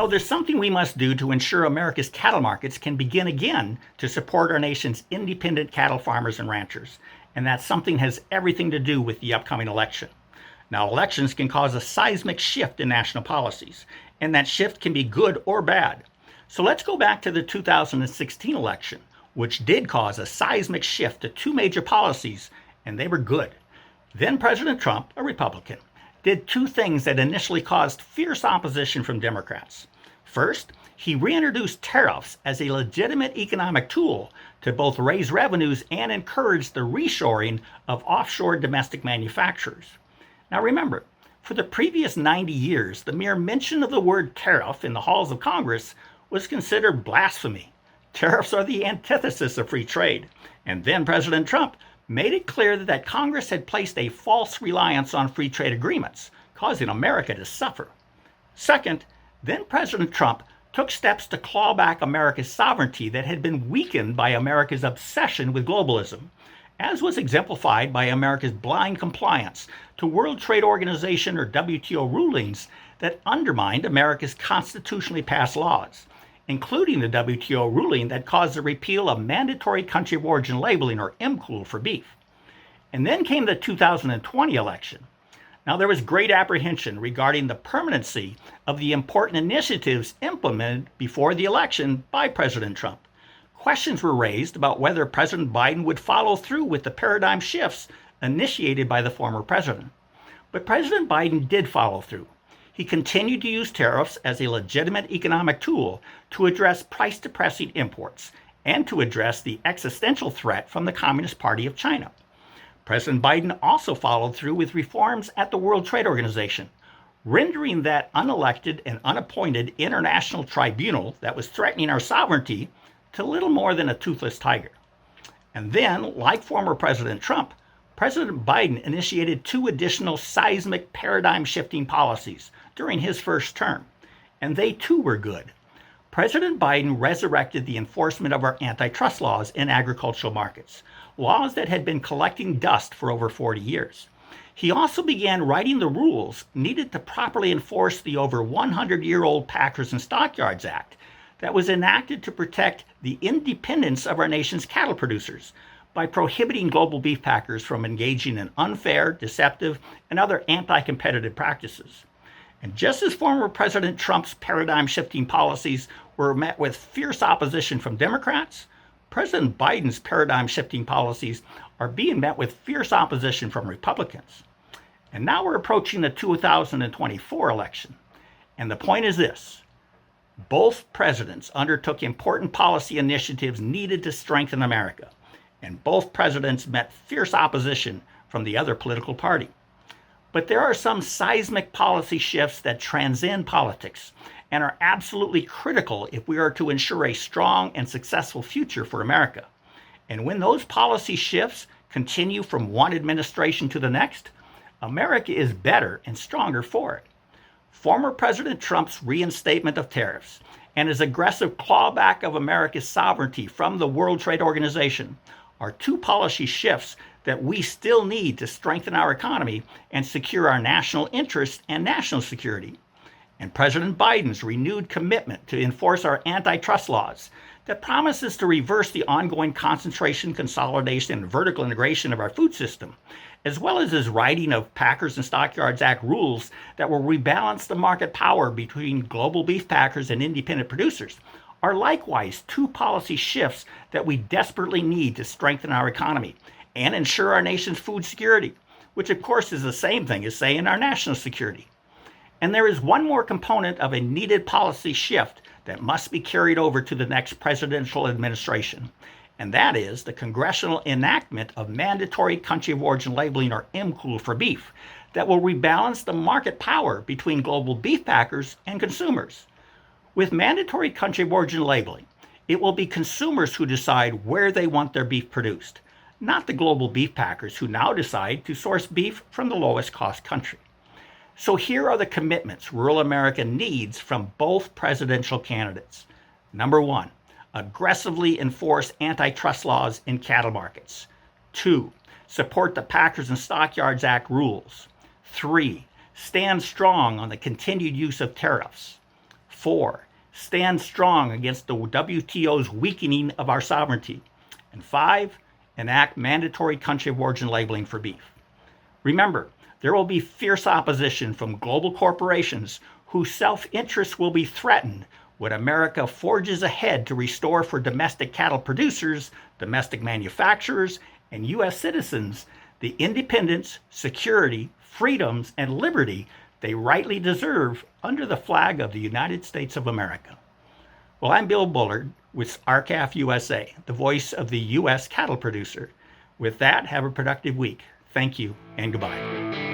There's something we must do to ensure America's cattle markets can begin again to support our nation's independent cattle farmers and ranchers. And that something has everything to do with the upcoming election. Now, elections can cause a seismic shift in national policies, and that shift can be good or bad. So let's go back to the 2016 election, which did cause a seismic shift to two major policies, and they were good. Then President Trump, a Republican, did two things that initially caused fierce opposition from Democrats. First, he reintroduced tariffs as a legitimate economic tool to both raise revenues and encourage the reshoring of offshore domestic manufacturers. Now remember, for the previous 90 years, the mere mention of the word tariff in the halls of Congress was considered blasphemy. Tariffs are the antithesis of free trade. And then President Trump made it clear that Congress had placed a false reliance on free trade agreements, causing America to suffer. Second, then President Trump took steps to claw back America's sovereignty that had been weakened by America's obsession with globalism, as was exemplified by America's blind compliance to World Trade Organization or WTO rulings that undermined America's constitutionally passed laws, including the WTO ruling that caused the repeal of mandatory country of origin labeling, or MCOOL, for beef. And then came the 2020 election. Now, there was great apprehension regarding the permanency of the important initiatives implemented before the election by President Trump. Questions were raised about whether President Biden would follow through with the paradigm shifts initiated by the former president. But President Biden did follow through. He continued to use tariffs as a legitimate economic tool to address price-depressing imports and to address the existential threat from the Communist Party of China. President Biden also followed through with reforms at the World Trade Organization, rendering that unelected and unappointed international tribunal that was threatening our sovereignty to little more than a toothless tiger. And then, like former President Trump, President Biden initiated two additional seismic paradigm-shifting policies during his first term, and they too were good. President Biden resurrected the enforcement of our antitrust laws in agricultural markets, laws that had been collecting dust for over 40 years. He also began writing the rules needed to properly enforce the over 100-year-old Packers and Stockyards Act that was enacted to protect the independence of our nation's cattle producers by prohibiting global beef packers from engaging in unfair, deceptive, and other anti-competitive practices. And just as former President Trump's paradigm-shifting policies were met with fierce opposition from Democrats, President Biden's paradigm-shifting policies are being met with fierce opposition from Republicans. And now we're approaching the 2024 election. And the point is this: both presidents undertook important policy initiatives needed to strengthen America, and both presidents met fierce opposition from the other political party. But there are some seismic policy shifts that transcend politics and are absolutely critical if we are to ensure a strong and successful future for America. And when those policy shifts continue from one administration to the next, America is better and stronger for it. Former President Trump's reinstatement of tariffs and his aggressive clawback of America's sovereignty from the World Trade Organization are two policy shifts that we still need to strengthen our economy and secure our national interests and national security. And President Biden's renewed commitment to enforce our antitrust laws that promises to reverse the ongoing concentration, consolidation, and vertical integration of our food system, as well as his writing of Packers and Stockyards Act rules that will rebalance the market power between global beef packers and independent producers, are likewise two policy shifts that we desperately need to strengthen our economy and ensure our nation's food security, which of course is the same thing as saying our national security. And there is one more component of a needed policy shift that must be carried over to the next presidential administration, and that is the congressional enactment of mandatory country of origin labeling, or MCOOL, for beef that will rebalance the market power between global beef packers and consumers. With mandatory country of origin labeling, it will be consumers who decide where they want their beef produced, not the global beef packers who now decide to source beef from the lowest cost country. So here are the commitments rural America needs from both presidential candidates. Number one, aggressively enforce antitrust laws in cattle markets. 2, support the Packers and Stockyards Act rules. 3, stand strong on the continued use of tariffs. 4. Stand strong against the WTO's weakening of our sovereignty. And 5. Enact mandatory country of origin labeling for beef. Remember, there will be fierce opposition from global corporations whose self-interest will be threatened when America forges ahead to restore for domestic cattle producers, domestic manufacturers, and U.S. citizens the independence, security, freedoms, and liberty they rightly deserve under the flag of the United States of America. Well, I'm Bill Bullard with RCAF USA, the voice of the U.S. cattle producer. With that, have a productive week. Thank you and goodbye.